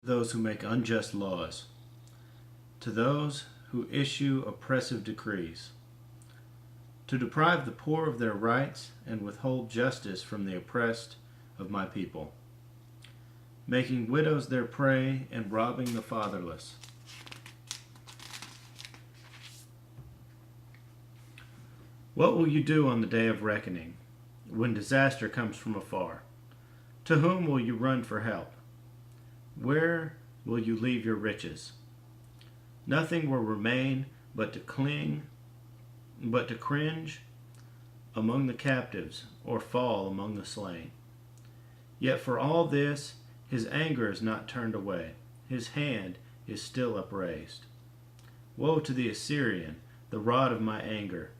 those who make unjust laws, to those who issue oppressive decrees, to deprive the poor of their rights and withhold justice from the oppressed of my people, making widows their prey and robbing the fatherless. What will you do on the day of reckoning, when disaster comes from afar? To whom will you run for help? Where will you leave your riches? Nothing will remain but to cringe among the captives, or fall among the slain. Yet for all this, his anger is not turned away. His hand is still upraised. Woe to the Assyrian, the rod of my anger,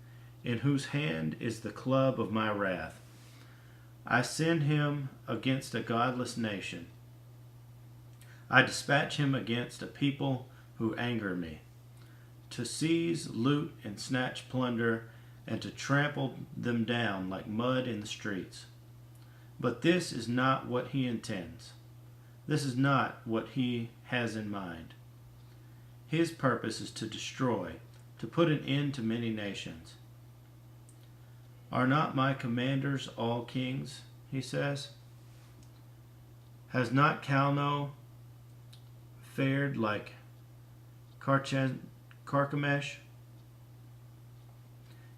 in whose hand is the club of my wrath. I send him against a godless nation. I dispatch him against a people who anger me, to seize, loot, and snatch plunder, and to trample them down like mud in the streets. But this is not what he intends. This is not what he has in mind. His purpose is to destroy, to put an end to many nations. Are not my commanders all kings? He says. Has not Calno fared like Carchemish?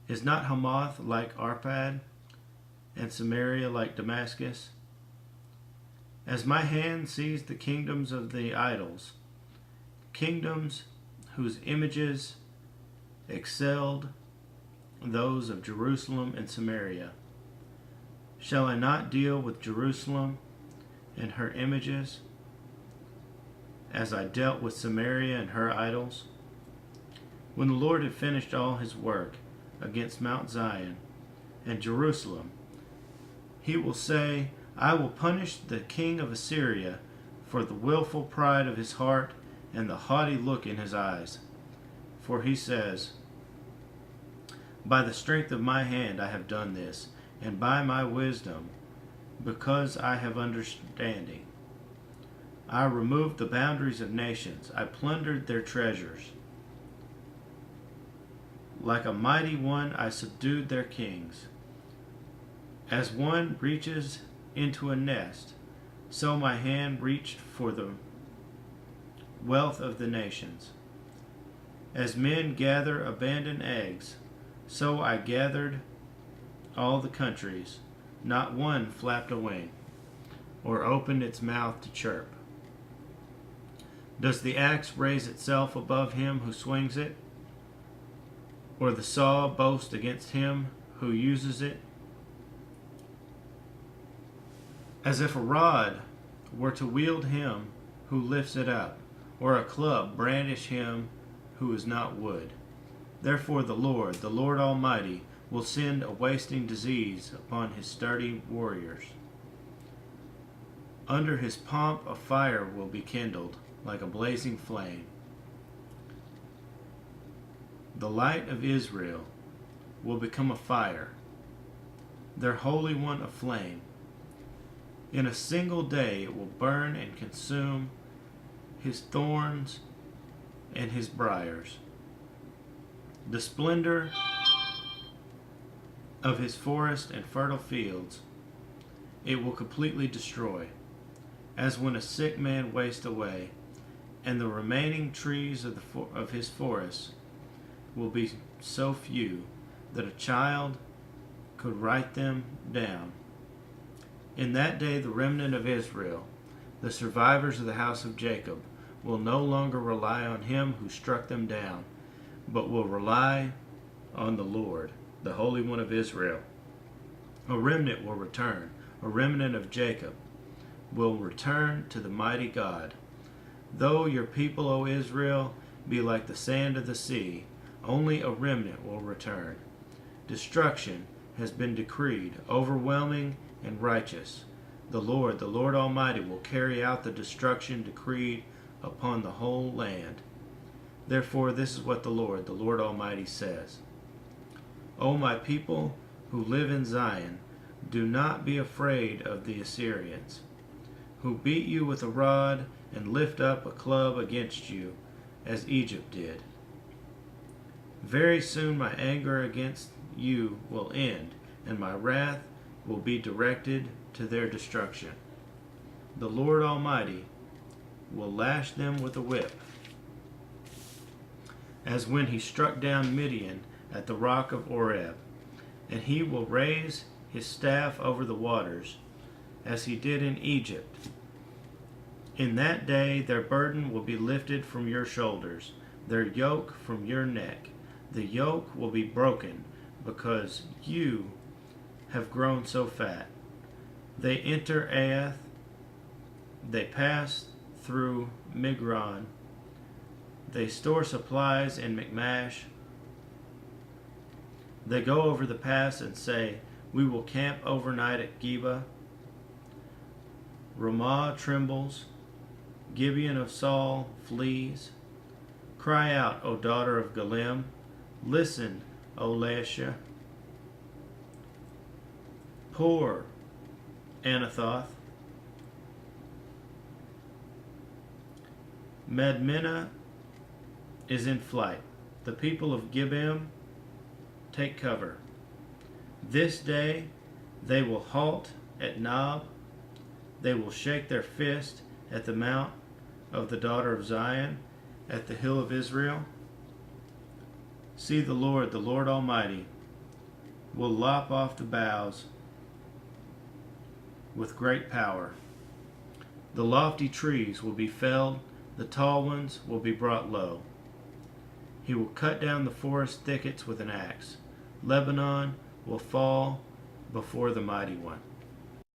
Is not Hamath like Arpad, and Samaria like Damascus? As my hand seized the kingdoms of the idols, kingdoms whose images excelled those of Jerusalem and Samaria, shall I not deal with Jerusalem and her images as I dealt with Samaria and her idols? When the Lord had finished all his work against Mount Zion and Jerusalem, he will say, I will punish the king of Assyria for the willful pride of his heart and the haughty look in his eyes. For he says, by the strength of my hand I have done this, and by my wisdom, because I have understanding. I removed the boundaries of nations. I plundered their treasures. Like a mighty one, I subdued their kings. As one reaches into a nest, so my hand reached for the wealth of the nations. As men gather abandoned eggs, so I gathered all the countries. Not one flapped a wing, or opened its mouth to chirp. Does the axe raise itself above him who swings it, or the saw boast against him who uses it? As if a rod were to wield him who lifts it up, or a club brandish him who is not wood. Therefore the Lord Almighty, will send a wasting disease upon his sturdy warriors. Under his pomp a fire will be kindled, like a blazing flame. The light of Israel will become a fire, their Holy One a flame. In a single day it will burn and consume his thorns and his briars. The splendor of his forest and fertile fields it will completely destroy, as when a sick man wastes away, and the remaining trees of his forests will be so few that a child could write them down. In that day the remnant of Israel, the survivors of the house of Jacob, will no longer rely on him who struck them down, but will rely on the Lord, the Holy One of Israel. A remnant will return, a remnant of Jacob will return to the mighty God. Though your people, O Israel, be like the sand of the sea, only a remnant will return. Destruction has been decreed, overwhelming and righteous. The Lord Almighty, will carry out the destruction decreed upon the whole land. Therefore, this is what the Lord Almighty says. O my people who live in Zion, do not be afraid of the Assyrians, who beat you with a rod and lift up a club against you, as Egypt did. Very soon my anger against you will end, and my wrath will be directed to their destruction. The Lord Almighty will lash them with a whip, as when he struck down Midian at the rock of Oreb, and he will raise his staff over the waters, as he did in Egypt. In that day their burden will be lifted from your shoulders, their yoke from your neck. The yoke will be broken, because you have grown so fat. They enter Aiath, they pass through Migron, they store supplies in Michmash. They go over the pass and say, we will camp overnight at Geba. Ramah trembles, Gibeon of Saul flees. Cry out, O daughter of Galem. Listen, O Laishah. Poor Anathoth. Madmenah is in flight. The people of Gibeon take cover. This day they will halt at Nob. They will shake their fist at the mount of the daughter of Zion, at the hill of Israel. See, the Lord Almighty, will lop off the boughs with great power. The lofty trees will be felled, the tall ones will be brought low. He will cut down the forest thickets with an axe. Lebanon will fall before the mighty one.